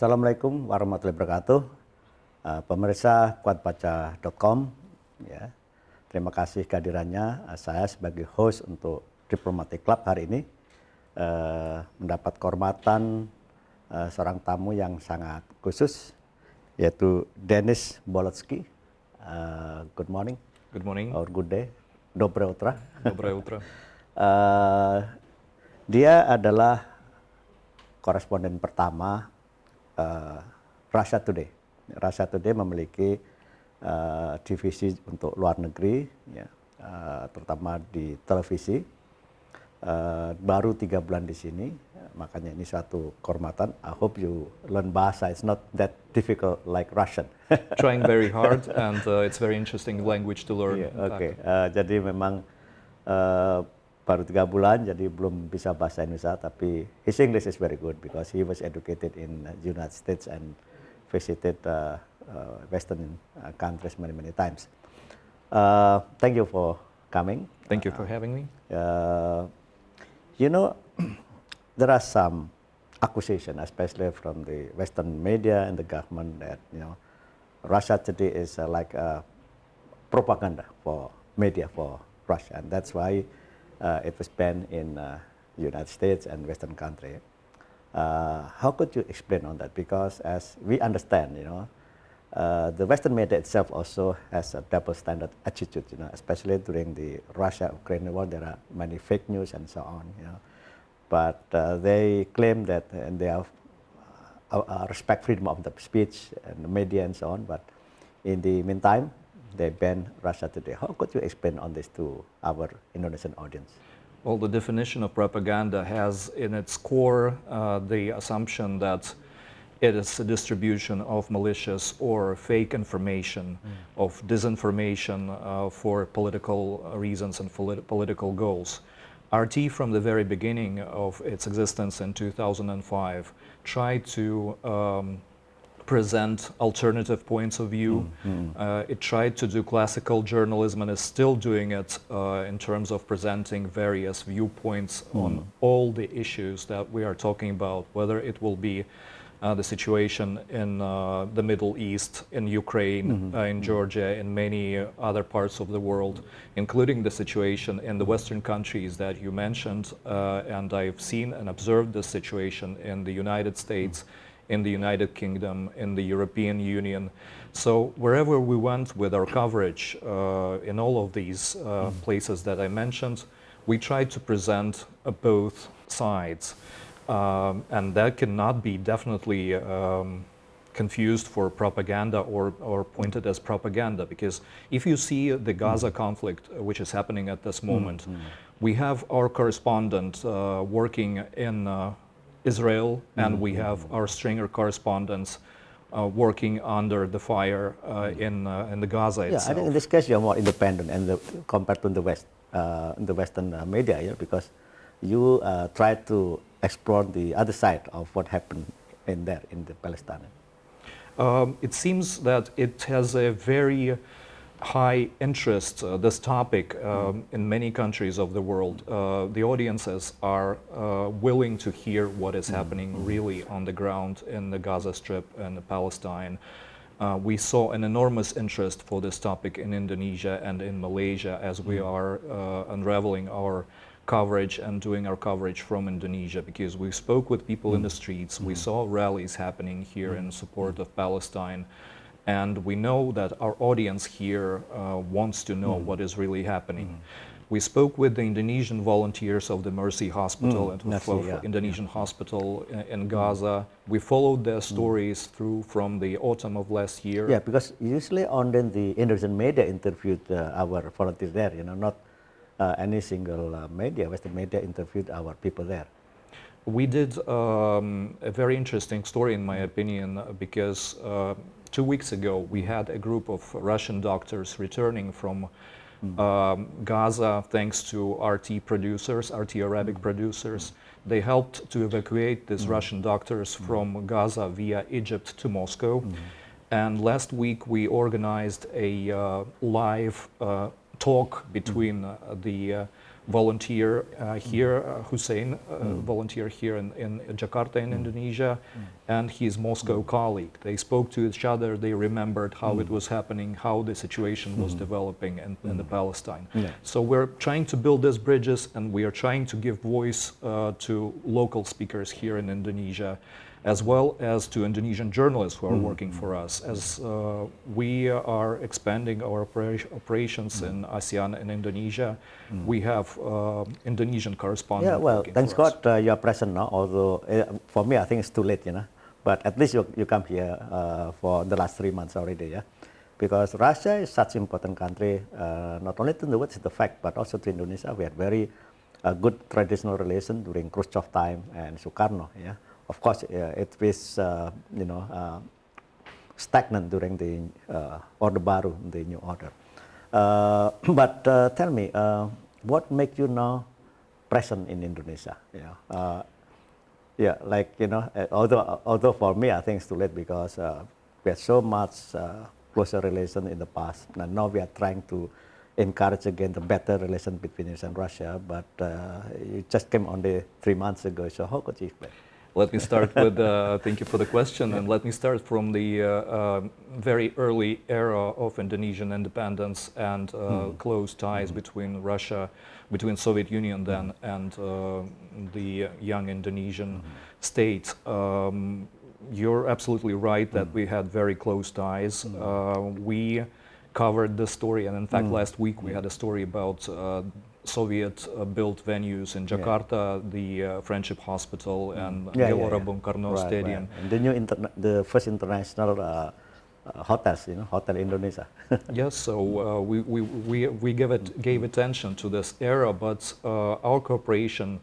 Assalamualaikum warahmatullahi wabarakatuh. Pemirsa kuatbacacom, ya. Terima kasih kehadirannya. Saya sebagai host untuk Diplomatic Club hari ini mendapat kehormatan seorang tamu yang sangat khusus, yaitu Denis Bolotsky. Good morning. Good morning. Or good day. Dobre utra. Dobre utra. Dia adalah koresponden pertama Russia Today. Russia Today memiliki divisi untuk luar negeri, ya, terutama di televisi. Baru 3 bulan di sini, makanya ini suatu kehormatan. I hope you learn bahasa. It's not that difficult like Russian. Trying very hard, and it's very interesting language to learn. Yeah, okay. Jadi memang baru 3 bulan, jadi belum bisa bahasa Indonesia, tapi his English is very good because he was educated in United States and visited Western countries many times. Thank you for coming. Thank you for having me. You know, there are some accusation, especially from the Western media and the government, that Russia today is like a propaganda for media for Russia, and that's why it was banned in United States and Western country. How could you explain on that? Because as we understand, the Western media itself also has a double standard attitude, especially during the Russia-Ukraine war, there are many fake news and so on, But they claim that and they have respect freedom of the speech and the media and so on, but in the meantime, they ban Russia Today. How could you explain on this to our Indonesian audience? Well, the definition of propaganda has in its core the assumption that it is a distribution of malicious or fake information, of disinformation for political reasons and political goals. RT, from the very beginning of its existence in 2005, tried to present alternative points of view. It tried to do classical journalism and is still doing it in terms of presenting various viewpoints on all the issues that we are talking about, whether it will be the situation in the Middle East, in Ukraine, in Georgia, in many other parts of the world, including the situation in the Western countries that you mentioned. And I've seen and observed this situation in the United States, in the United Kingdom, in the European Union. So wherever we went with our coverage in all of these places that I mentioned, we tried to present both sides. And that cannot be definitely confused for propaganda or pointed as propaganda, because if you see the Gaza conflict, which is happening at this moment, we have our correspondent working in Israel, and we have our stringer correspondents working under the fire in the Gaza itself. Yeah, I think in this case you're more independent and compared to the West, the Western media, because you try to explore the other side of what happened in the Palestine. It seems that it has a very high interest, this topic, in many countries of the world. The audiences are willing to hear what is happening really on the ground in the Gaza Strip and Palestine. We saw an enormous interest for this topic in Indonesia and in Malaysia as we are unraveling our coverage and doing our coverage from Indonesia, because we spoke with people in the streets, we saw rallies happening here in support of Palestine. And we know that our audience here wants to know what is really happening. We spoke with the Indonesian volunteers of the Mercy Hospital and Indonesian hospital in Gaza. We followed their stories through from the autumn of last year. Yeah, because usually only the Indonesian media interviewed our volunteers there, not any single media, Western media interviewed our people there. We did a very interesting story, in my opinion, because 2 weeks ago we had a group of Russian doctors returning from Gaza thanks to RT producers, RT Arabic producers. They helped to evacuate these Russian doctors from Gaza via Egypt to Moscow. And last week we organized a live talk between the volunteer here, Hussein, volunteer here in Jakarta in Indonesia, and his Moscow colleague. They spoke to each other, they remembered how it was happening, how the situation was developing in the Palestine. Yeah. So we're trying to build these bridges, and we are trying to give voice to local speakers here in Indonesia, as well as to Indonesian journalists who are working for us, as we are expanding our operations in ASEAN and Indonesia. We have Indonesian correspondents. Yeah, well, working thanks for us. God you are present now, although for me I think it's too late, you know. But at least you come here for the last 3 months already, yeah. Because Russia is such an important country, not only to the fact, but also to Indonesia. We had very good traditional relation during Khrushchev time and Sukarno, yeah. Of course, it was, stagnant during the Orde Baru, the New Order. But tell me, what makes you now present in Indonesia? Yeah, like, although for me, I think it's too late because we had so much closer relation in the past, and now we are trying to encourage again the better relation between us and Russia, but you just came only 3 months ago, so how could you explain? Let me start with, thank you for the question, and let me start from the very early era of Indonesian independence and close ties between Russia, between Soviet Union then and the young Indonesian state. You're absolutely right that we had very close ties. We covered the story, and in fact last week we had a story about Soviet-built venues in Jakarta, the Friendship Hospital and Gelora Bung Karno Stadium. Right. And the first international hotels, Hotel Indonesia. Yes, so we gave attention to this era, but our cooperation.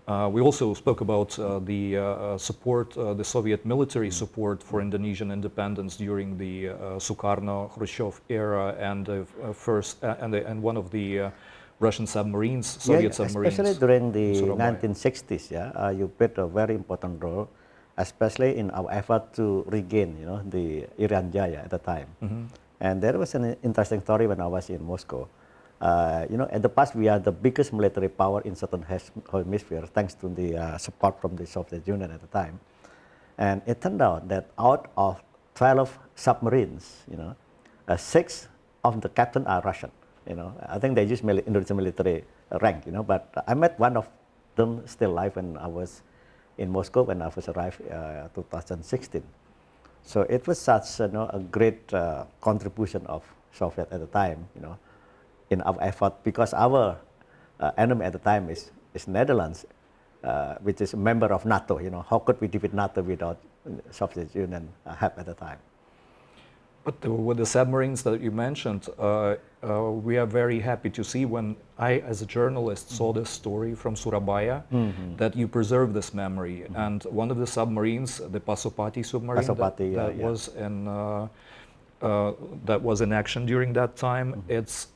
We also spoke about the support, the Soviet military support for Indonesian independence during the Sukarno-Khrushchev era, and and one of the Russian submarines, Soviet submarines. Especially during the 1960s, you played a very important role, especially in our effort to regain, the Irian Jaya at the time. And there was an interesting story when I was in Moscow. In the past, we are the biggest military power in Southern Hemisphere, thanks to the support from the Soviet Union at the time. And it turned out that out of 12 submarines, 6 of the captains are Russian. I think they use Indonesian military rank, but I met one of them still alive when I was in Moscow when I first arrived 2016. So it was such a great contribution of Soviet at the time, in our effort, because our enemy at the time is Netherlands, which is a member of NATO. How could we defeat NATO without Soviet Union help at the time? But with the submarines that you mentioned, we are very happy to see when I, as a journalist, saw this story from Surabaya, that you preserve this memory. And one of the submarines, the Pasopati submarine, that was in action during that time, it's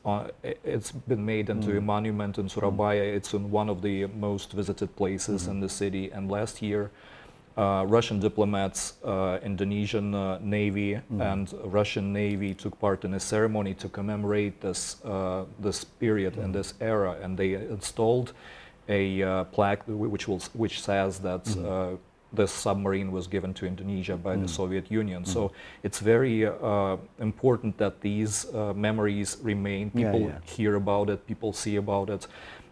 been made into a monument in Surabaya. It's in one of the most visited places in the city. And last year, Russian diplomats, Indonesian Navy and Russian Navy took part in a ceremony to commemorate this period and this era, and they installed a plaque which says that this submarine was given to Indonesia by the Soviet Union. So it's very important that these memories remain. People hear about it, people see about it.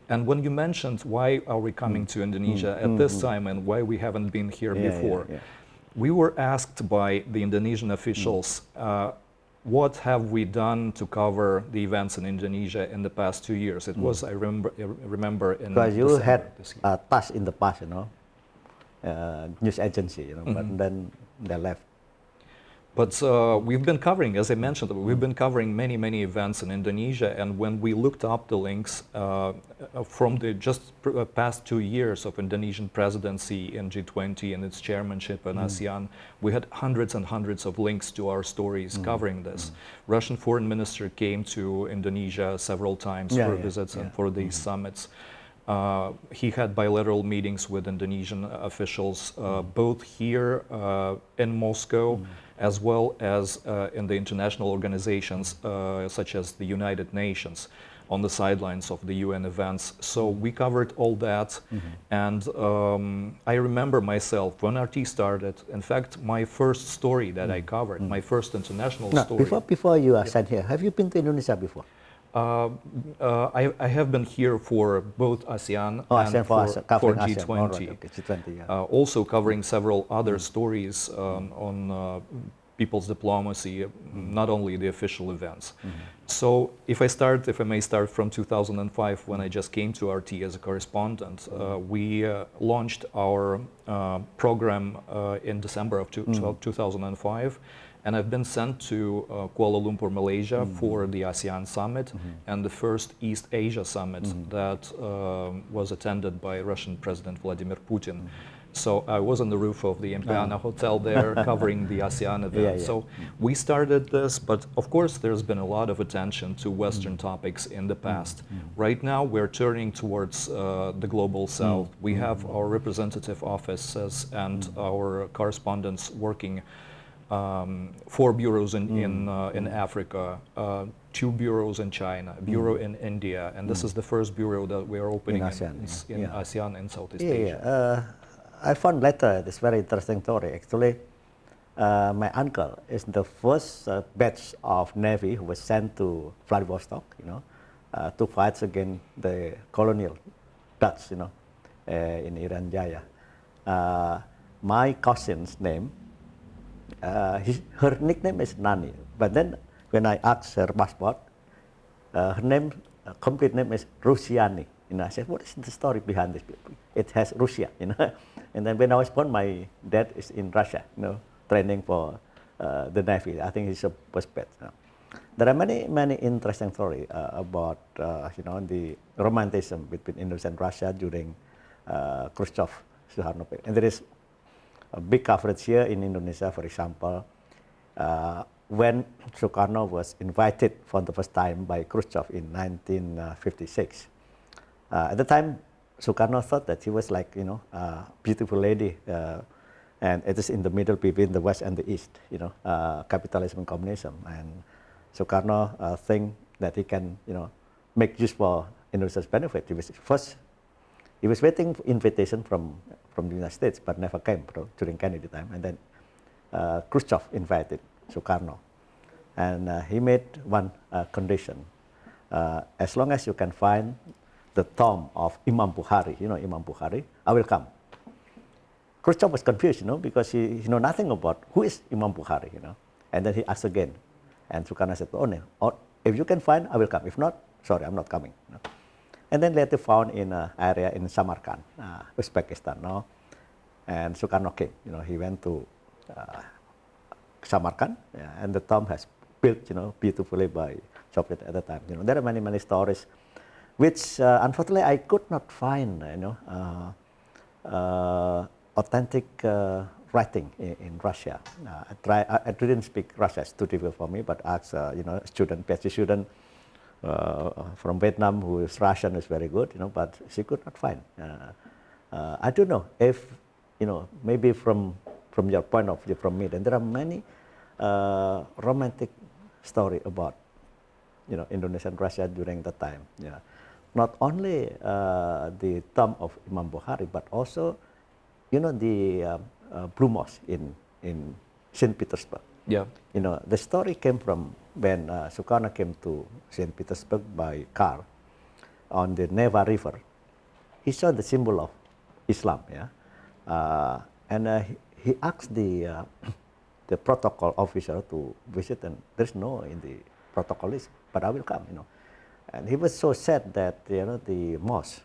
And when you mentioned why are we coming to Indonesia at this time and why we haven't been here before, we were asked by the Indonesian officials, what have we done to cover the events in Indonesia in the past 2 years? It was, I remember in because you had this year. a task in the past, news agency, but then they left. But we've been covering, as I mentioned, we've been covering many, many events in Indonesia. And when we looked up the links from the past 2 years of Indonesian presidency in G20 and its chairmanship in ASEAN, we had hundreds and hundreds of links to our stories covering this. Russian foreign minister came to Indonesia several times for visits and for these summits. He had bilateral meetings with Indonesian officials, both here in Moscow as well as in the international organizations such as the United Nations, on the sidelines of the UN events. So we covered all that. And I remember myself when RT started, in fact, my first story that I covered, my first international No, story. before you are sent here, have you been to Indonesia before? I have been here for both ASEAN Oh, and ASEAN for for covering ASEAN. G20. All right, okay, G20, yeah. Also covering several other stories on people's diplomacy, not only the official events. So if I may start from 2005, when I just came to RT as a correspondent, we launched our program in December of 2005. And I've been sent to Kuala Lumpur, Malaysia for the ASEAN Summit and the first East Asia Summit that was attended by Russian President Vladimir Putin. So I was on the roof of the Empeana Hotel there covering the ASEAN event. So we started this, but of course there's been a lot of attention to Western topics in the past. Right now we're turning towards the global south. We have our representative offices and our correspondents working 4 bureaus in Africa, 2 bureaus in China, a bureau in India, and this is the first bureau that we are opening in ASEAN and Southeast Asia. I found later this very interesting story. Actually, my uncle is the first batch of Navy who was sent to Vladivostok, to fight against the colonial Dutch, in Irian Jaya. My cousin's name, her nickname is Nani, but then when I asked her passport, her name, complete name is Rusiani. I said, what is the story behind this? It has Russia, And then when I was born, my dad is in Russia, training for the Navy. I think he's a postbed. There are many interesting stories about, the romanticism between Indonesia and Russia during Khrushchev, Suharto period. And there is a big coverage here in Indonesia, for example, when Sukarno was invited for the first time by Khrushchev in 1956. At the time, Sukarno thought that he was like, a beautiful lady, and it is in the middle between the West and the East, capitalism and communism. And Sukarno think that he can, make use for Indonesia's benefit. He was waiting for invitation from the United States, but never came during Kennedy time. And then Khrushchev invited Sukarno, and he made one condition: as long as you can find the tomb of Imam Bukhari, Imam Bukhari, I will come. Khrushchev was confused, because he know nothing about who is Imam Bukhari, And then he asked again, and Sukarno said, "Oh, no, if you can find, I will come. If not, sorry, I'm not coming." And then later found in an area in Samarkand, Uzbekistan, and Sukarno came. He went to Samarkand, and the tomb has built, beautifully by Soviet at the time. There are many stories, which unfortunately I could not find, authentic writing in Russia. I didn't speak Russian; it's too difficult for me. But asked, student, PhD student from Vietnam who is Russian is very good, but she could not find. I don't know if, maybe from your point of view, from me, then there are many romantic story about, Indonesia and Russia during that time. Yeah. Not only the tomb of Imam Bukhari, but also, the Blue Mosque in St. Petersburg. Yeah. The story came from when Sukarno came to St. Petersburg by car on the Neva River. He saw the symbol of Islam, and he asked the protocol officer to visit, and there's no in the protocol list, but I will come, And he was so sad that, the mosque,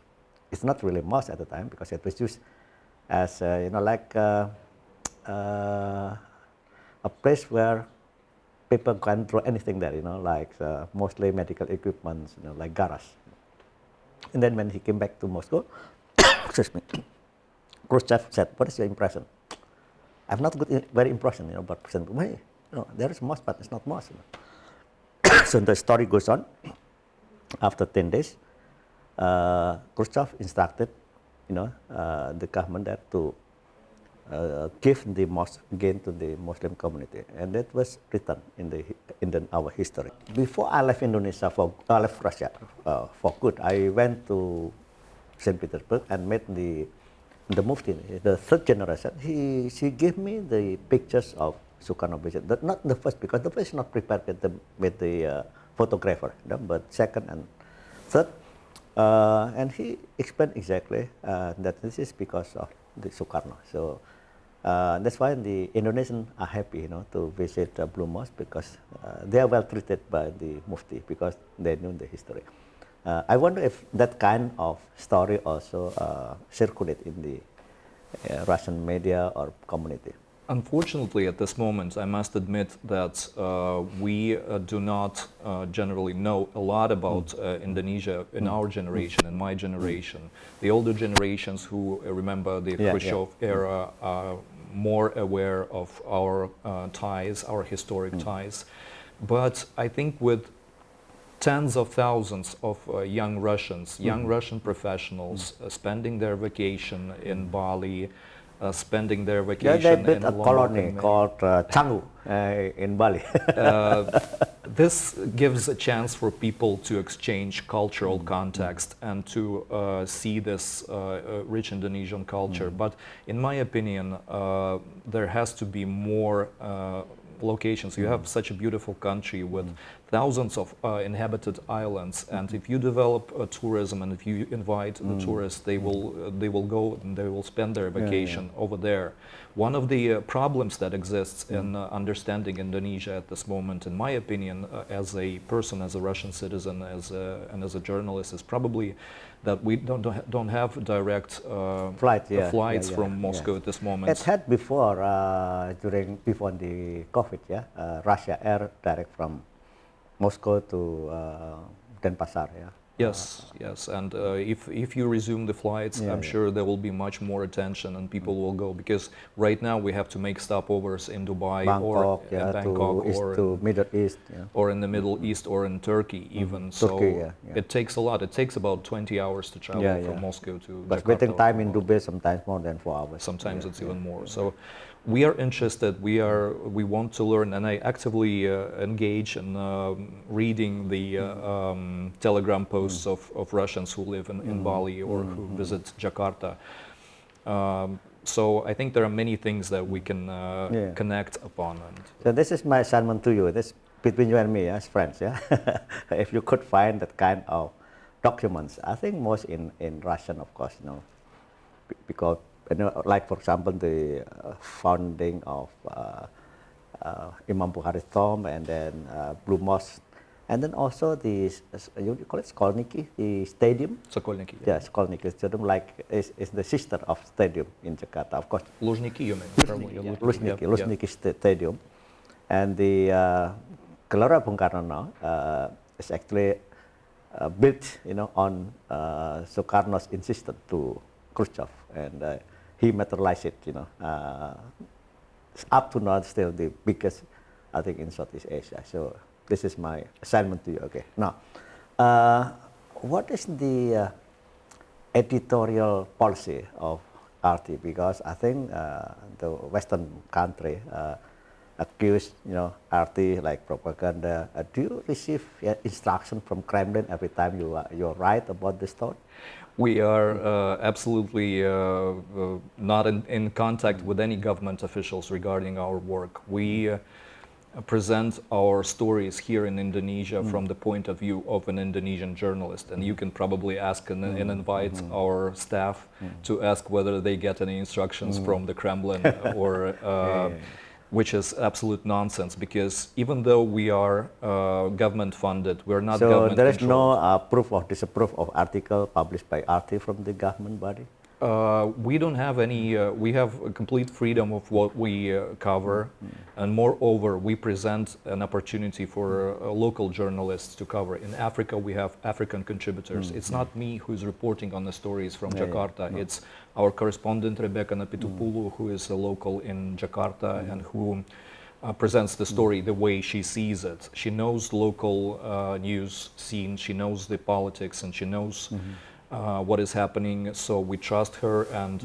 it's not really mosque at the time because it was used as, like a place where people can throw anything there, like mostly medical equipment, like garage. And then when he came back to Moscow, excuse me, Khrushchev said, "What is your impression?" I have not good, very impression, but President, why? There is mosque, but it's not mosque. So the story goes on. After 10 days, Khrushchev instructed, the government there to give the mosque again to the Muslim community, and that was written in our history. Before I left Indonesia I left Russia for good, I went to St. Petersburg and met the Mufti, the third generation. She gave me the pictures of Sukarno visit. Not the first, because the first is not prepared with the photographer, you know, but second and third. And he explained exactly that this is because of the Sukarno. So that's why the Indonesians are happy, you know, to visit Blue Mosque, because they are well treated by the Mufti because they knew the history. I wonder if that kind of story also circulate in the Russian media or community. Unfortunately, at this moment, I must admit that we do not generally know a lot about Indonesia in our generation, in my generation. The older generations who remember the Khrushchev era are more aware of our ties, our historic ties. But I think with tens of thousands of young Russians, young Russian professionals spending their vacation in Bali, spending their vacation they in built a colony called Canggu in Bali. This gives a chance for people to exchange cultural context and to see this rich Indonesian culture. But in my opinion, there has to be more locations. You have such a beautiful country with thousands of inhabited islands, and if you develop tourism and if you invite the tourists, they will go and they will spend their vacation over there. One of the problems that exists in understanding Indonesia at this moment, in my opinion, as a person, as a Russian citizen, and as a journalist, is probably that we don't have direct flights from Moscow at this moment. It had before before the COVID, Russia Air direct from Moscow to Denpasar, Yes, yes, and if you resume the flights, I'm sure there will be much more attention and people will go, because right now we have to make stopovers in Dubai or in Bangkok to Middle East, or in the Middle East or in Turkey even. So it takes a lot. It takes about 20 hours to travel from Moscow to but Jakarta. waiting time in Dubai sometimes more than 4 hours. Sometimes it's even more. So we are interested, we want to learn, and I actively engage in reading the telegram posts of Russians who live in Bali or who visit Jakarta. So I think there are many things that we can connect upon. So this is my assignment to you. This between you and me as friends, if you could find that kind of documents, I think most in Russian, of course, because like for example the founding of Imam Bukhari's tomb, and then Blue Mosque, and then also the you call it Skolniki, the stadium. Sokolniki. Yeah, Skolniki stadium, like is the sister of stadium in Jakarta, of course. Luzhniki, you mean? Luzhniki stadium, and the Gelora Bung Karno now is actually built, on Sukarno's insistence to Khrushchev, and he materialized it, up to now still the biggest, I think, in Southeast Asia. So this is my assignment to you. Okay. Now, what is the editorial policy of RT? Because I think the Western country accuse, RT like propaganda. Do you receive instruction from Kremlin every time you write about this story? We are absolutely not in contact with any government officials regarding our work. We present our stories here in Indonesia from the point of view of an Indonesian journalist, and you can probably ask and invite our staff to ask whether they get any instructions from the Kremlin or which is absolute nonsense, because even though we are government funded, we're not government controlled. So there is no proof or disapprove of article published by RT from the government body? We don't have any, we have complete freedom of what we cover, and moreover, we present an opportunity for local journalists to cover. In Africa, we have African contributors. It's not me who's reporting on the stories from Jakarta. It's our correspondent, Rebecca Napitopoulou, who is a local in Jakarta and who presents the story the way she sees it. She knows local news scene, she knows the politics, and she knows what is happening, so we trust her, and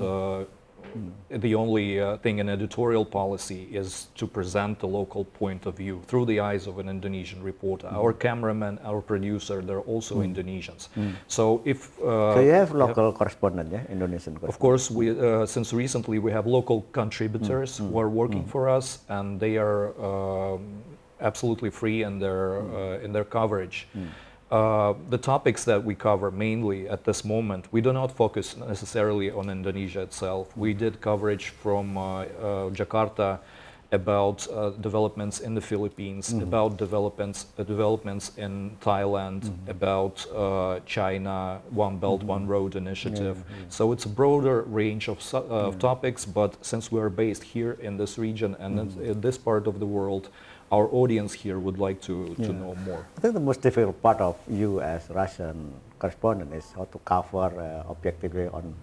the only thing in editorial policy is to present the local point of view through the eyes of an Indonesian reporter. Our cameraman, our producer, they're also Indonesians. So if so you have local correspondent, yeah, Indonesian correspondent. of course, we, since recently we have local contributors who are working for us, and they are absolutely free in their coverage. The topics that we cover mainly at this moment, we do not focus necessarily on Indonesia itself. We did coverage from Jakarta about developments in the Philippines, about developments in Thailand, about China, One Belt, One Road initiative. So it's a broader range of topics, but since we're based here in this region and in this part of the world, our audience here would like to know more. I think the most difficult part of you as Russian correspondent is how to cover objectively on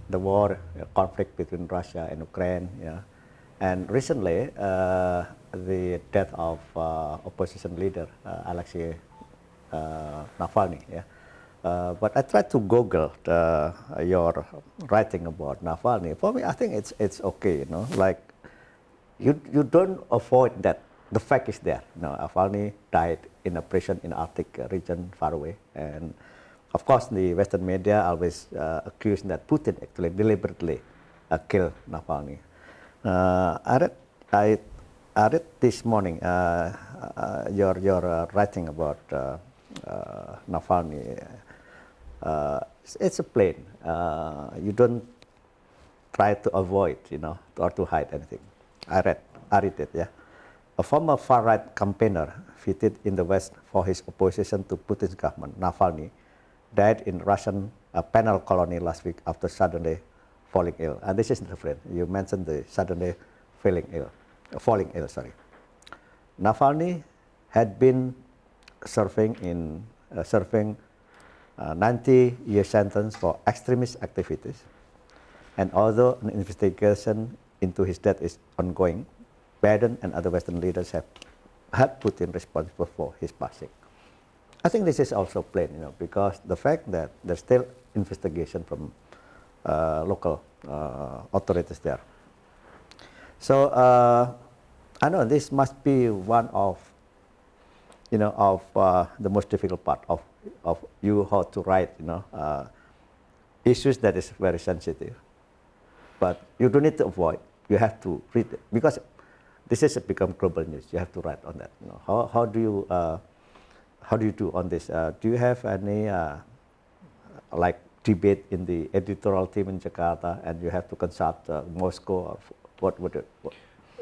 the war, conflict between Russia and Ukraine. Yeah. And recently, the death of opposition leader Alexei Navalny. Yeah. But I tried to Google your writing about Navalny. For me, I think it's okay. You know, like you don't avoid that. The fact is there. You know, Navalny died in a prison in Arctic region far away, and of course the Western media always accuse that Putin actually deliberately killed Navalny. I read this morning your writing about Navalny. It's a plain. You don't try to avoid, you know, or to hide anything. I read it. Yeah. A former far-right campaigner fitted in the West for his opposition to Putin's government, Navalny, died in Russian penal colony last week after suddenly falling ill. And this is different. You mentioned the suddenly falling ill. Sorry. Navalny had been serving 90-year sentence for extremist activities, and although an investigation into his death is ongoing, Biden and other Western leaders have had Putin responsible for his passing. I think this is also plain, you know, because the fact that there's still investigation from local authorities there. So I know this must be one of, you know, of the most difficult part of you how to write, you know, issues that is very sensitive. But you don't need to avoid. You have to read it because this has become global news. You have to write on that. You know, how do you do on this? Do you have any like debate in the editorial team in Jakarta, and you have to consult Moscow? Or what would it?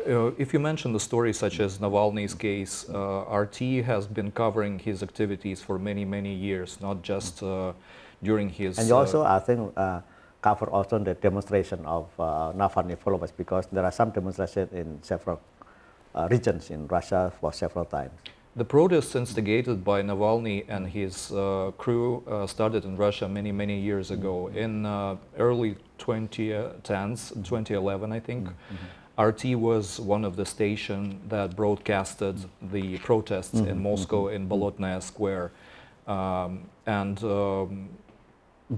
If you mention the story such as Navalny's case, RT has been covering his activities for many years, not just during his. And you also, I think, cover also the demonstration of Navalny followers, because there are some demonstrations in several regions in Russia for several times. The protests instigated by Navalny and his crew started in Russia many years ago. In early 2010s, 2011 I think, RT was one of the stations that broadcasted the protests in Moscow in Bolotnaya Square.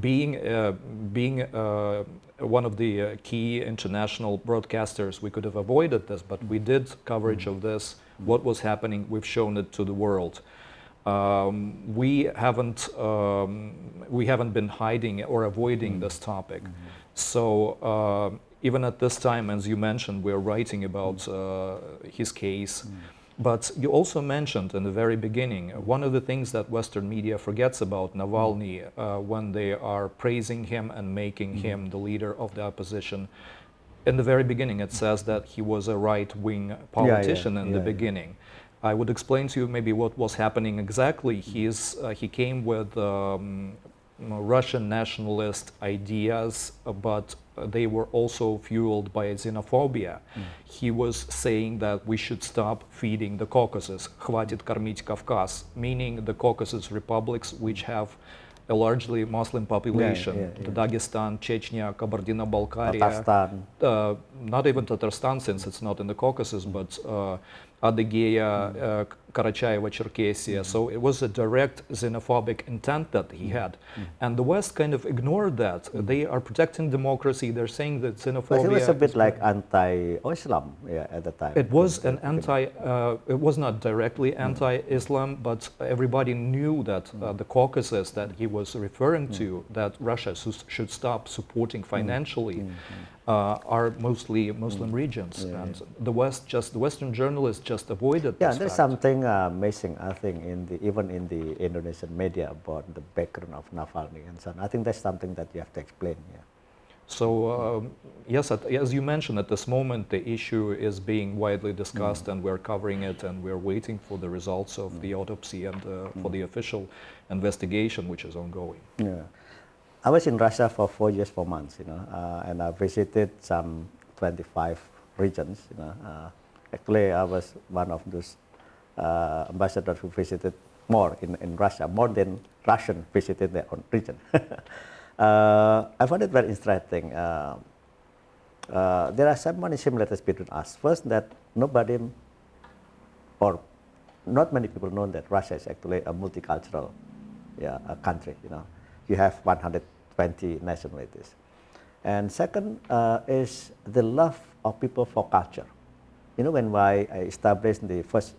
Being one of the key international broadcasters, we could have avoided this, but we did coverage of this. What was happening, we've shown it to the world. We haven't been hiding or avoiding this topic. So even at this time, as you mentioned, we're writing about his case. But you also mentioned in the very beginning, one of the things that Western media forgets about Navalny when they are praising him and making him the leader of the opposition. In the very beginning, it says that he was a right-wing politician in the beginning. I would explain to you maybe what was happening exactly. He came with Russian nationalist ideas, but they were also fueled by xenophobia. He was saying that we should stop feeding the Caucasus, хватит кормить Кавказ, meaning the Caucasus republics, which have a largely Muslim population, Dagestan, Chechnya, Kabardino-Balkaria, Tatarstan. Not even Tatarstan, since it's not in the Caucasus, but Adygea, Karacháyevo-Cherkessia. So it was a direct xenophobic intent that he had. And the West kind of ignored that. They are protecting democracy. They're saying that xenophobia... But it was a bit like anti-Islam, yeah, at the time. It was an it was not directly anti-Islam, but everybody knew that the Caucasus that he was referring to, that Russia should stop supporting financially, are mostly Muslim regions. And the Western journalists just avoided Yeah, this there's fact. something missing, I think, even in the Indonesian media about the background of Navalny and so on. I think that's something that you have to explain. Yeah. So yes, as you mentioned, at this moment the issue is being widely discussed, and we're covering it, and we're waiting for the results of the autopsy and for the official investigation, which is ongoing. Yeah. I was in Russia for 4 years, 4 months, and I visited some 25 regions. Actually, I was one of those ambassadors who visited more in Russia, more than Russian visited their own region. I found it very interesting. There are so many similarities between us. First, that nobody, or not many people know that Russia is actually a multicultural country. You have 120 nationalities. And second is the love of people for culture. When I established the first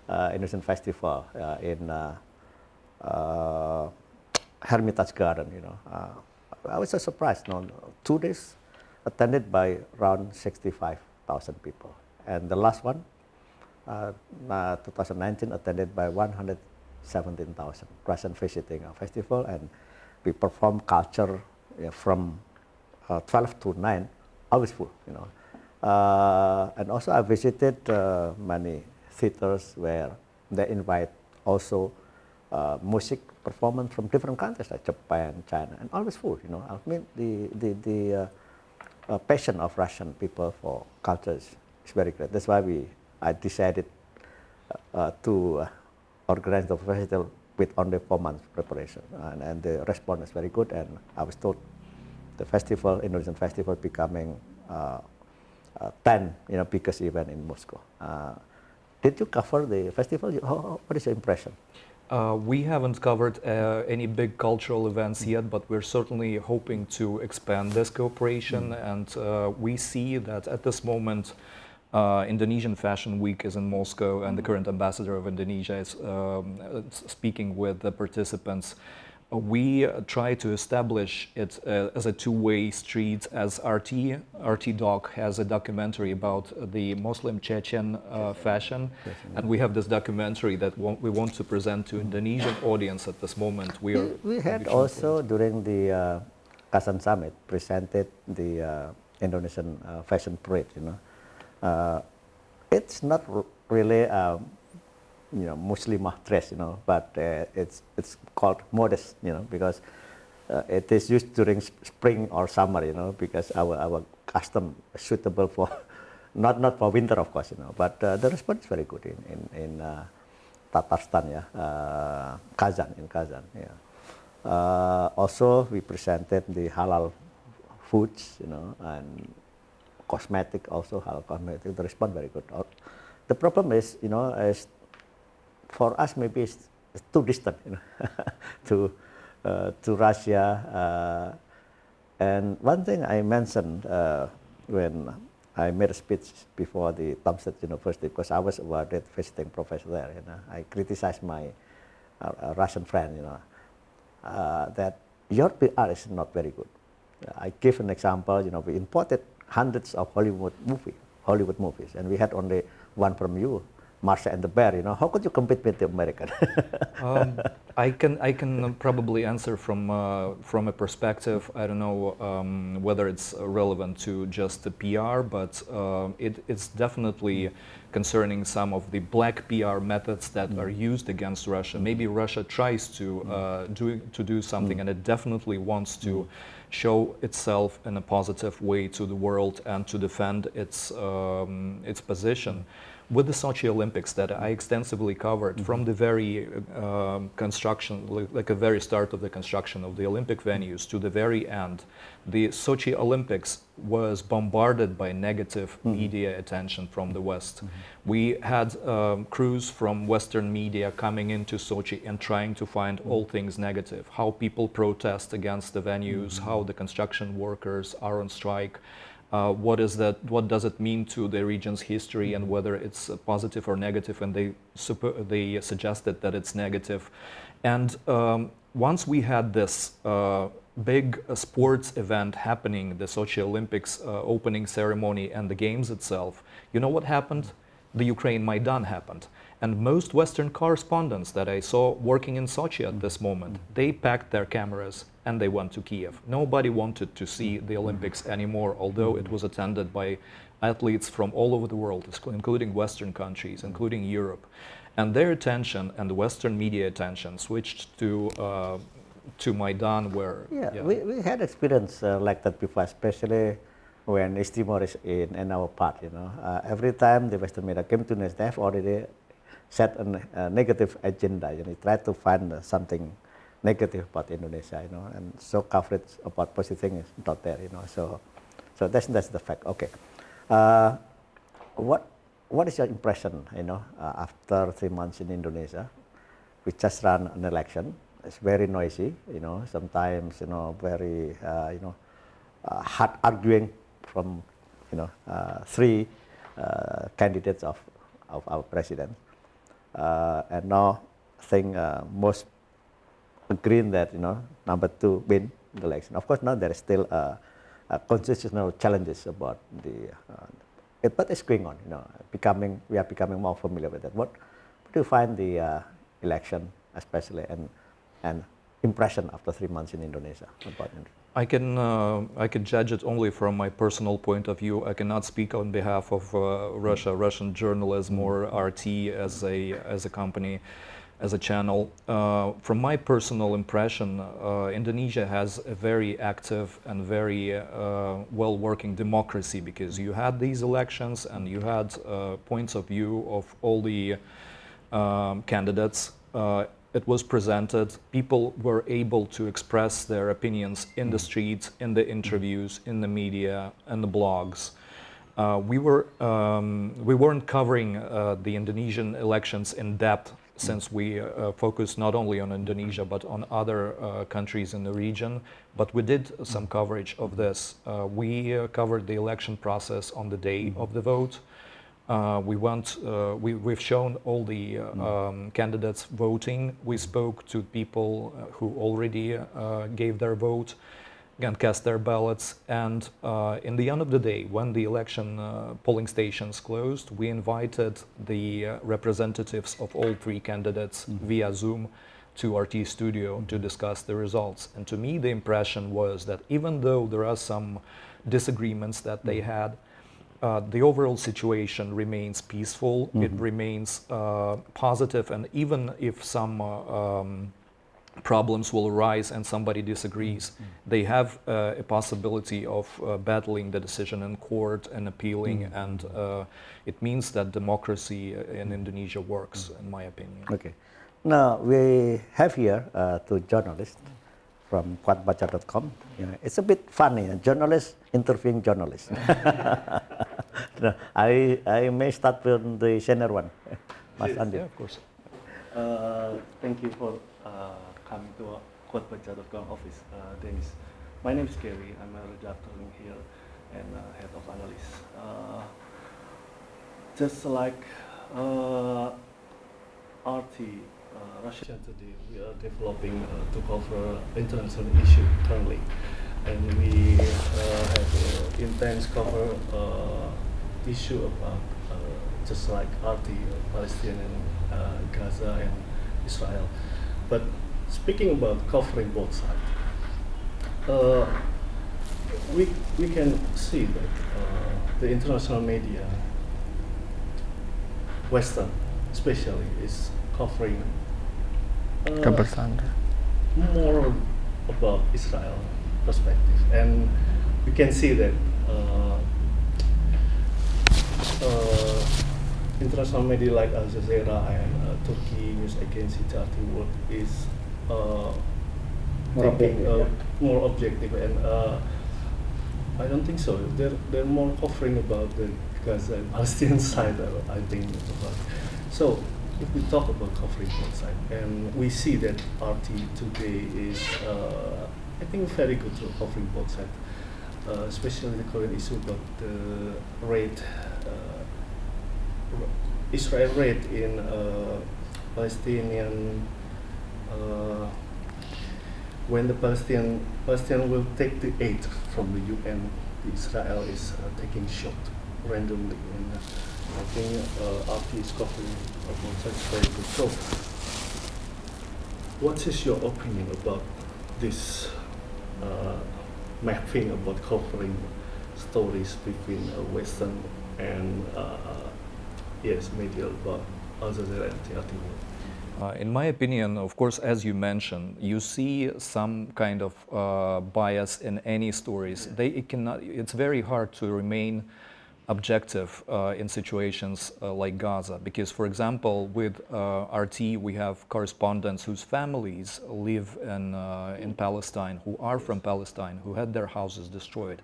Indonesian festival in Hermitage Garden, I was so surprised. 2 days attended by around 65,000 people. And the last one, 2019, attended by 117,000 Russian visiting our festival, and we perform culture from 12 to 9, always full. And also I visited many theaters where they invite also music performance from different countries like Japan, China, and always full. I mean, the passion of Russian people for culture is very great. That's why I decided to organize the festival with only 4 months preparation, and the response is very good. And I was told the festival, Indonesian festival, becoming 10 biggest event in Moscow. Did you cover the festival? What is your impression? We haven't covered any big cultural events yet, but we're certainly hoping to expand this cooperation. And we see that at this moment, Indonesian Fashion Week is in Moscow, and the current ambassador of Indonesia is speaking with the participants. We try to establish it as a two-way street, as RT Doc has a documentary about the Muslim Chechen fashion, and we have this documentary that we want to present to Indonesian audience at this moment. We had also, during the Kazan Summit, presented the Indonesian fashion parade. It's not really Muslimah dress, but it's called modest, because it is used during spring or summer, because our custom is suitable for not for winter, of course, but the response is very good in Tatarstan, Kazan, also we presented the halal foods, and cosmetic, also halal cosmetic. The response very good. The problem is, is for us maybe it's too distant, to Russia. And one thing I mentioned when I made a speech before the Tomstead University, because I was awarded visiting professor there, I criticized my Russian friend, that your PR is not very good. I give an example. We imported hundreds of Hollywood movies, and we had only one from you, Marsha and the Bear. How could you compete with the American? I can probably answer from a perspective. I don't know whether it's relevant to just the PR, but it's definitely concerning some of the black PR methods that are used against Russia. Maybe Russia tries to do something, and it definitely wants to show itself in a positive way to the world and to defend its position. with the Sochi Olympics that I extensively covered from the very construction, like the very start of the construction of the Olympic venues to the very end. The Sochi Olympics was bombarded by negative media attention from the West. We had crews from Western media coming into Sochi and trying to find all things negative, how people protest against the venues, how the construction workers are on strike. What does it mean to the region's history and whether it's positive or negative, and they suggested that it's negative. And once we had this big sports event happening, the Sochi Olympics opening ceremony and the games itself, you know what happened? The Ukraine Maidan happened. And most Western correspondents that I saw working in Sochi at this moment, they packed their cameras and they went to Kiev. Nobody wanted to see the Olympics anymore, although it was attended by athletes from all over the world, including Western countries, including Europe. And their attention and the Western media attention switched to Maidan, where... We had experience like that before, especially when East Timor is in our part, you know. Every time the Western media came to Indonesia, they have already set a negative agenda, you know, try to find something negative about Indonesia, you know, and so coverage about positive things is not there, you know. So that's the fact. Okay, what is your impression, you know, after 3 months in Indonesia? We just ran an election. It's very noisy, you know. Sometimes, you know, very hard arguing from, you know, 3 candidates of our president, and now I think most agreeing that, you know, number 2 win the election. Of course, now there is still constitutional challenges about but it's going on, you know. We are becoming more familiar with that. What do you find the election, especially, and impression after 3 months in Indonesia about it? I can judge it only from my personal point of view. I cannot speak on behalf of Russian journalism or RT as a company, as a channel. From my personal impression, Indonesia has a very active and very well-working democracy, because you had these elections and you had points of view of all the candidates. It was presented, people were able to express their opinions in the streets, in the interviews, in the media, and the blogs. We weren't covering the Indonesian elections in depth, since we focused not only on Indonesia but on other countries in the region, but we did some coverage of this. We covered the election process on the day of the vote. We've shown all the candidates voting. We spoke to people who already gave their vote and cast their ballots. And in the end of the day, when the election polling stations closed, we invited the representatives of all 3 candidates via Zoom to RT studio to discuss the results. And to me, the impression was that even though there are some disagreements that they had, the overall situation remains peaceful, it remains positive, and even if some problems will arise and somebody disagrees, they have a possibility of battling the decision in court and appealing, and it means that democracy in Indonesia works, in my opinion. Okay. Now, we have here 2 journalists from kuatbaca.com. You know, it's a bit funny, journalists interviewing journalists. No, I may start with the senior one, Mas Andi. Yeah, of course. Thank you for coming to kuatbaca.com office, Denis. My name is Gary. I'm a redactor in here and head of analysis. Just like RT, Russia today, we are developing to cover international issue currently, and we have intense cover issue about just like RT, Palestine and Gaza and Israel. But speaking about covering both sides, we can see that the international media, Western especially, is covering more about Israel perspective, and we can see that international media like Al Jazeera and Turkey news agency Charity World is More objective, more objective, and I don't think so. They're more covering about the Gaza and Palestinian side, I think. So if we talk about covering both sides, and we see that RT today is, I think, very good to covering both sides, especially the current issue about the raid, Israel raid in Palestinian. When the Palestinian will take the aid from the UN, Israel is taking shot randomly, and I think RT is covering about such very good. So, what is your opinion about this mapping about covering stories between Western and yes, media about Al Jazeera and RT World? In my opinion, of course, as you mentioned, you see some kind of bias in any stories. It's very hard to remain objective in situations like Gaza, because, for example, with RT, we have correspondents whose families live in Palestine, who are from Palestine, who had their houses destroyed.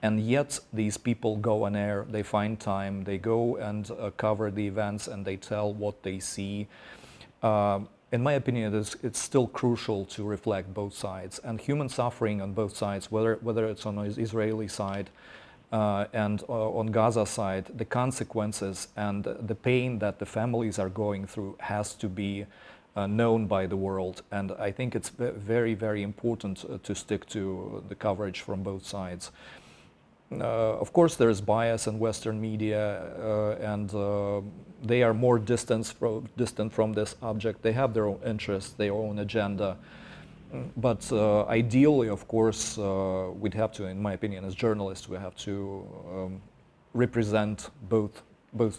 And yet these people go on air, they find time, they go and cover the events, and they tell what they see. In my opinion, it's still crucial to reflect both sides, and human suffering on both sides, whether it's on the Israeli side and on Gaza side, the consequences and the pain that the families are going through has to be known by the world. And I think it's very, very important to stick to the coverage from both sides. Of course, there is bias in Western media, and they are more distant from this object. They have their own interests, their own agenda. But ideally, of course, we'd have to, in my opinion, as journalists, we have to represent both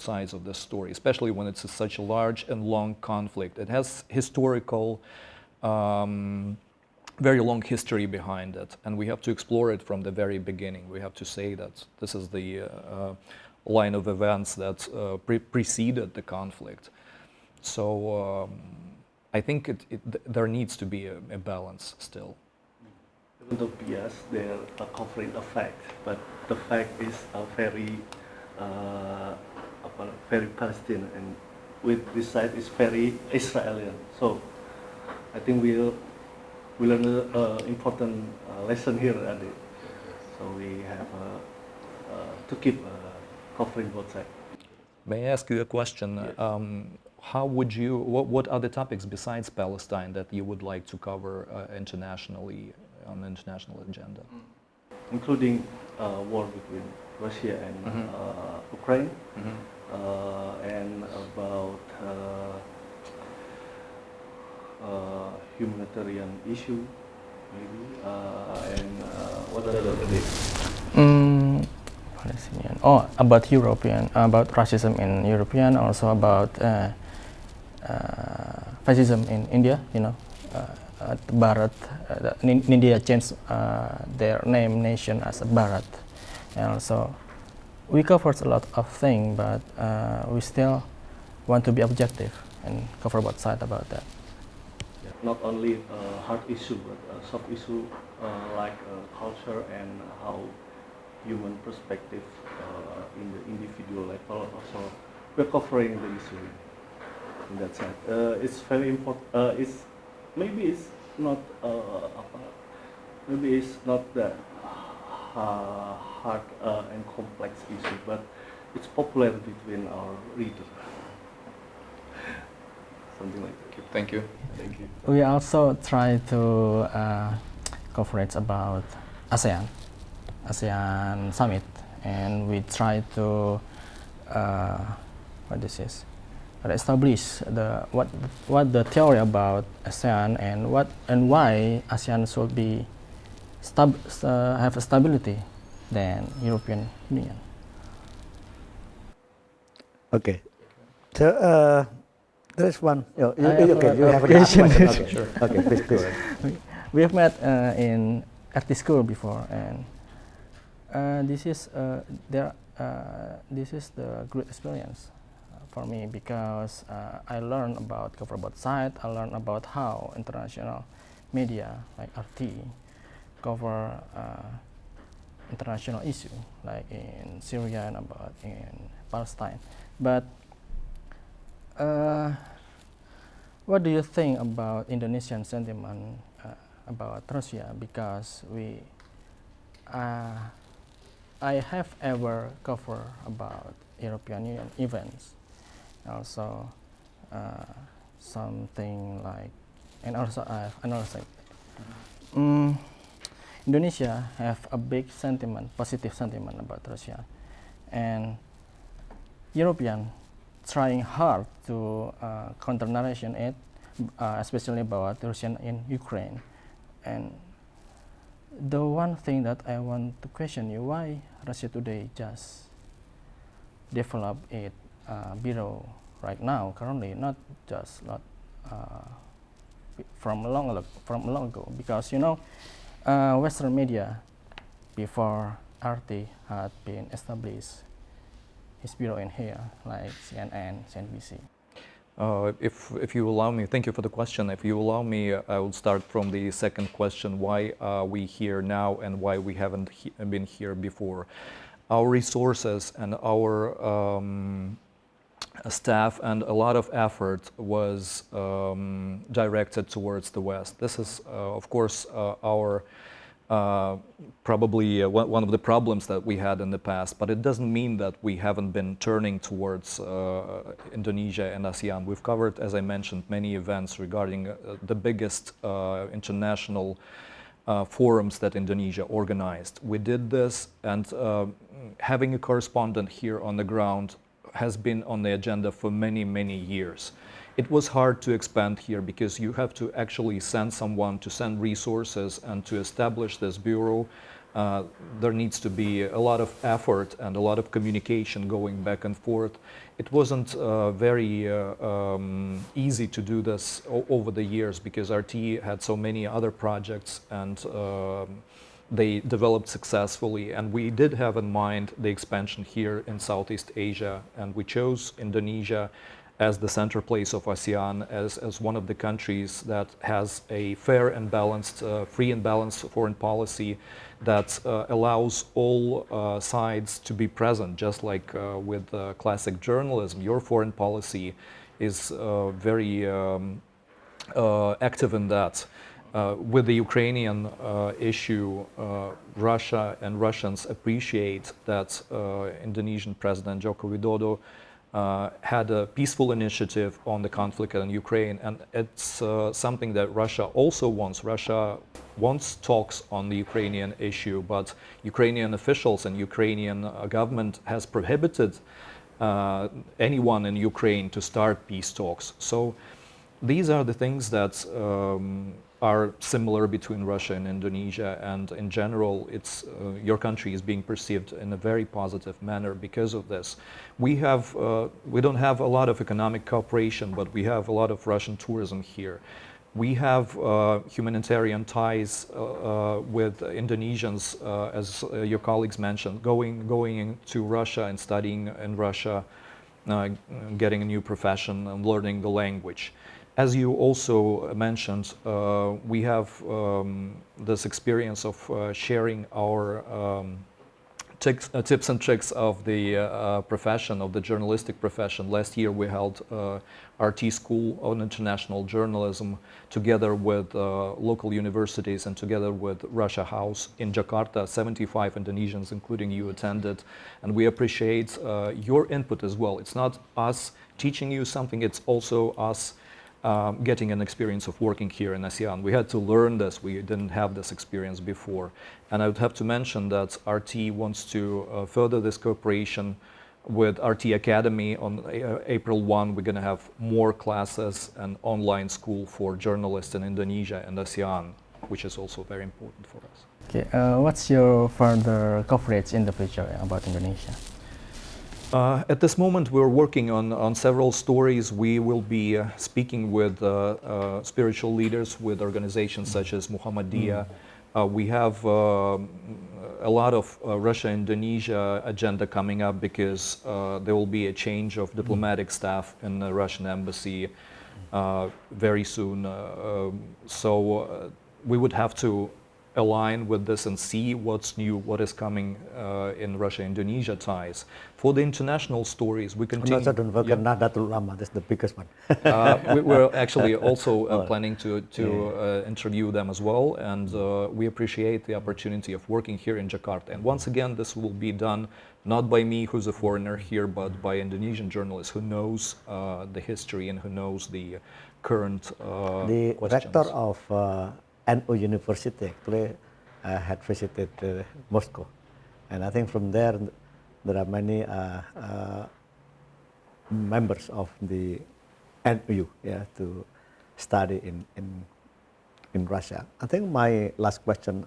sides of this story, especially when it's such a large and long conflict. It has historical, very long history behind it, and we have to explore it from the very beginning. We have to say that this is the line of events that preceded the conflict. So I think there needs to be a balance still. Even though bias, they're covering a fact, but the fact is very Palestinian, and with this side is very Israeli. So I think we learn an important lesson here at it. So we have to keep covering both sides. May I ask you a question? Yes. How would you? What are the topics besides Palestine that you would like to cover internationally on the international agenda? Including war between Russia and Ukraine, and about humanitarian issue, maybe, and what other topics? Palestinian. Oh, about European, about racism in European, also about fascism in India. You know, Bharat. In India changed their nation as Bharat, and also we covered a lot of things, but we still want to be objective and cover both sides about that. Not only hard issue, but soft issue like culture and how human perspective in the individual level. Also, we're covering the issue in that side. It's very important. Maybe it's not that hard and complex issue, but it's popular between our readers. Something like that. Thank you. Thank you. We also try to coverage about ASEAN summit, and we try to establish what the theory about ASEAN and why ASEAN should be have a stability than European Union. Okay. So there's one. You have a question. Okay, sure. Okay, please go ahead. We have met in RT school before, and this is the great experience for me because I learned about cover both sides. I learned about how international media like RT cover international issue like in Syria and about in Palestine. But what do you think about Indonesian sentiment about Russia? Because I have ever covered about European Union events, also something like, and also I have analyzed. Indonesia have a big sentiment, positive sentiment about Russia, and European trying hard to counter narration it, especially about Russian in Ukraine. And the one thing that I want to question you, why Russia today just develop it bureau right now, currently, not just from long ago, because you know Western media before RT had been established his bureau in here, like CNN, CNBC. If you allow me, thank you for the question. If you allow me, I will start from the second question, why are we here now and why we haven't been here before. Our resources and our staff and a lot of effort was directed towards the West. This is, of course, our probably one of the problems that we had in the past, but it doesn't mean that we haven't been turning towards Indonesia and ASEAN. We've covered, as I mentioned, many events regarding the biggest international forums that Indonesia organized. We did this, and having a correspondent here on the ground has been on the agenda for many, many years. It was hard to expand here because you have to actually send someone to send resources and to establish this bureau. There needs to be a lot of effort and a lot of communication going back and forth. It wasn't very easy to do this over the years because RT had so many other projects and they developed successfully, and we did have in mind the expansion here in Southeast Asia, and we chose Indonesia as the center place of ASEAN, as one of the countries that has a fair and balanced, free and balanced foreign policy that allows all sides to be present, just like with classic journalism. Your foreign policy is very active in that. With the Ukrainian issue, Russia and Russians appreciate that Indonesian President Joko Widodo had a peaceful initiative on the conflict in Ukraine, and it's something that Russia also wants. Russia wants talks on the Ukrainian issue, but Ukrainian officials and Ukrainian government has prohibited anyone in Ukraine to start peace talks. So these are the things that are similar between Russia and Indonesia, and in general, it's your country is being perceived in a very positive manner because of this. We don't have a lot of economic cooperation, but we have a lot of Russian tourism here. We have humanitarian ties with Indonesians, as your colleagues mentioned, going to Russia and studying in Russia, getting a new profession and learning the language. As you also mentioned, we have this experience of sharing our tips and tricks of the profession, of the journalistic profession. Last year we held RT School on International Journalism together with local universities and together with Russia House in Jakarta. 75 Indonesians, including you, attended, and we appreciate your input as well. It's not us teaching you something, it's also us getting an experience of working here in ASEAN. We had to learn this. We didn't have this experience before. And I would have to mention that RT wants to further this cooperation with RT Academy. On April 1, we're going to have more classes and online school for journalists in Indonesia and ASEAN, which is also very important for us. Okay, what's your further coverage in the future about Indonesia? At this moment, we're working on several stories. We will be speaking with spiritual leaders, with organizations such as Muhammadiyah, We have a lot of Russia-Indonesia agenda coming up because there will be a change of diplomatic staff in the Russian embassy very soon. We would have to align with this and see what's new, what is coming in Russia-Indonesia ties. For the international stories, we continue. No, don't forget Nahdlatul Ulama. That's the biggest one. We're actually also planning to interview them as well, and we appreciate the opportunity of working here in Jakarta. And once again, this will be done not by me, who's a foreigner here, but by Indonesian journalists who knows the history and who knows the current The questions. rector of NU University actually had visited Moscow, and I think from there are many members of the NU to study in Russia. I think my last question,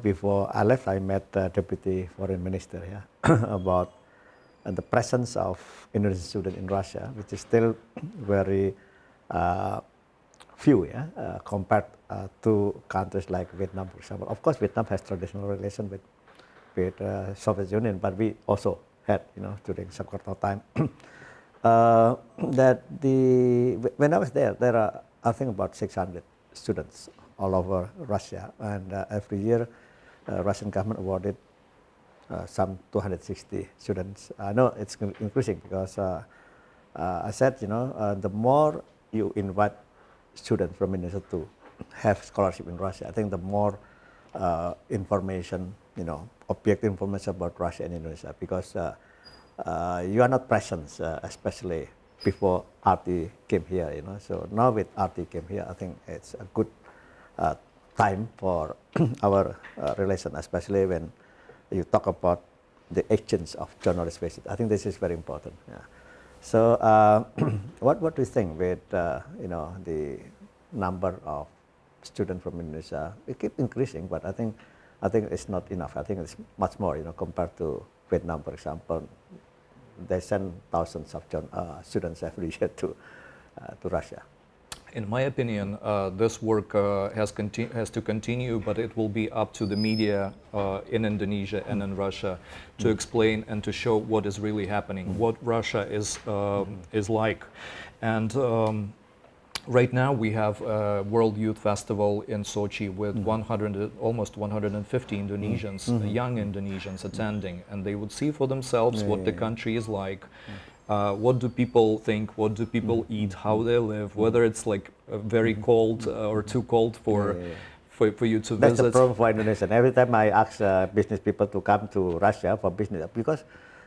before I left, I met Deputy Foreign Minister about the presence of Indonesian students in Russia, which is still very few, compared to countries like Vietnam, for example. Of course, Vietnam has traditional relation with Soviet Union, but we also had, during Sukarno time, when I was there are, I think, about 600 students all over Russia, and every year, Russian government awarded some 260 students. I know it's increasing because I said, the more you invite students from Indonesia to have scholarship in Russia, I think the more information, objective information about Russia and Indonesia, because you are not present, especially before RT came here, So now with RT came here, I think it's a good time for our relation, especially when you talk about the exchange of journalist visit. I think this is very important. So what do you think with the number of students from Indonesia? It keeps increasing, but I think it's not enough. I think it's much more, compared to Vietnam, for example. They send thousands of students every year to Russia. In my opinion, this work has to continue, but it will be up to the media in Indonesia and in Russia to explain and to show what is really happening, what Russia is like. And right now we have a World Youth Festival in Sochi with almost 150 Indonesians, young Indonesians attending, and they would see for themselves what the country is like. What do people think? What do people eat? How they live? Whether it's like very cold or too cold for you to That's visit. the problem for Indonesia. Every time I ask business people to come to Russia for business, because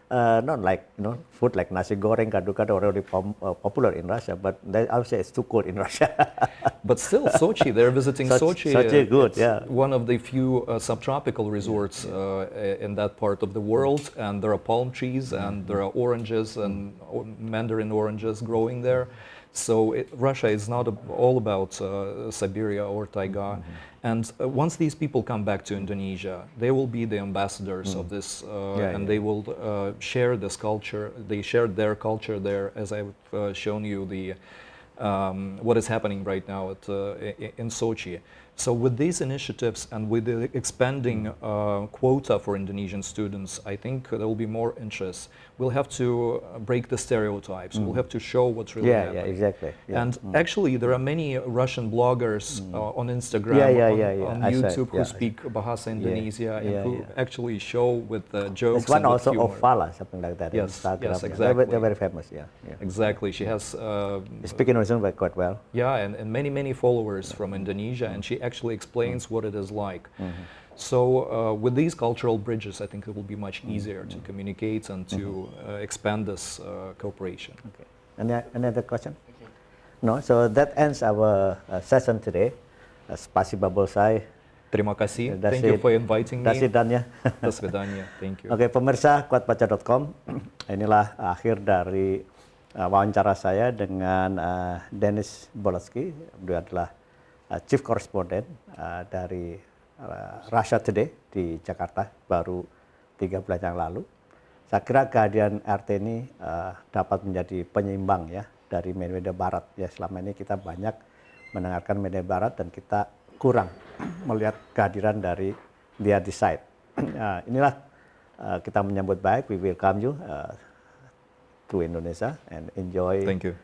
not like food like nasi goreng, gado-gado already popular in Russia, but I would say it's too cold in Russia. But still, Sochi, they're visiting Sochi. Sochi, good, it's one of the few subtropical resorts in that part of the world, and there are palm trees, and there are oranges and mandarin oranges growing there. So Russia is not all about Siberia or taiga. And once these people come back to Indonesia, they will be the ambassadors of this, and they will share this culture. They shared their culture there, as I've shown you what is happening right now in Sochi. So with these initiatives and with the expanding quota for Indonesian students, I think there will be more interest. We'll have to break the stereotypes. We'll have to show what's really happening. Yeah, exactly. Yeah. And actually, there are many Russian bloggers on Instagram, on YouTube, who speak Bahasa Indonesia and who actually show with jokes. There's one and also humor. of Fala, something like that. Yes, Instagram. yes, exactly. They're very famous. Yeah. Exactly. She has Speaking Indonesian quite well. yeah, and many followers from Indonesia, and she actually explains what it is like. So with these cultural bridges, I think it will be much easier to communicate and to expand this cooperation. Okay. Any other question? No. So that ends our session today. Spasiba Bolsai. Terima kasih. Thank you for inviting me. That's it done ya. До свидания. Thank you. Oke, pemirsa kuatbaca.com, inilah akhir dari wawancara saya dengan Denis Bolotsky. Beliau adalah Chief Correspondent dari Russia Today di Jakarta baru 3 bulan yang lalu. Saya kira kehadiran RT ini dapat menjadi penyeimbang ya dari media Barat. Ya, selama ini kita banyak mendengarkan media Barat dan kita kurang melihat kehadiran dari dia di site. Inilah kita menyambut baik, we welcome you to Indonesia and enjoy Thank you.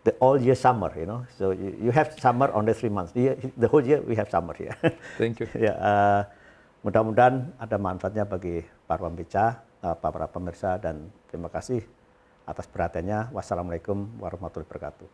The all year summer, So you have summer only 3 months. The whole year we have summer here. Thank you. Ya, mudah-mudahan ada manfaatnya bagi para pembicara, para pemirsa, dan terima kasih atas perhatiannya. Wassalamualaikum warahmatullahi wabarakatuh.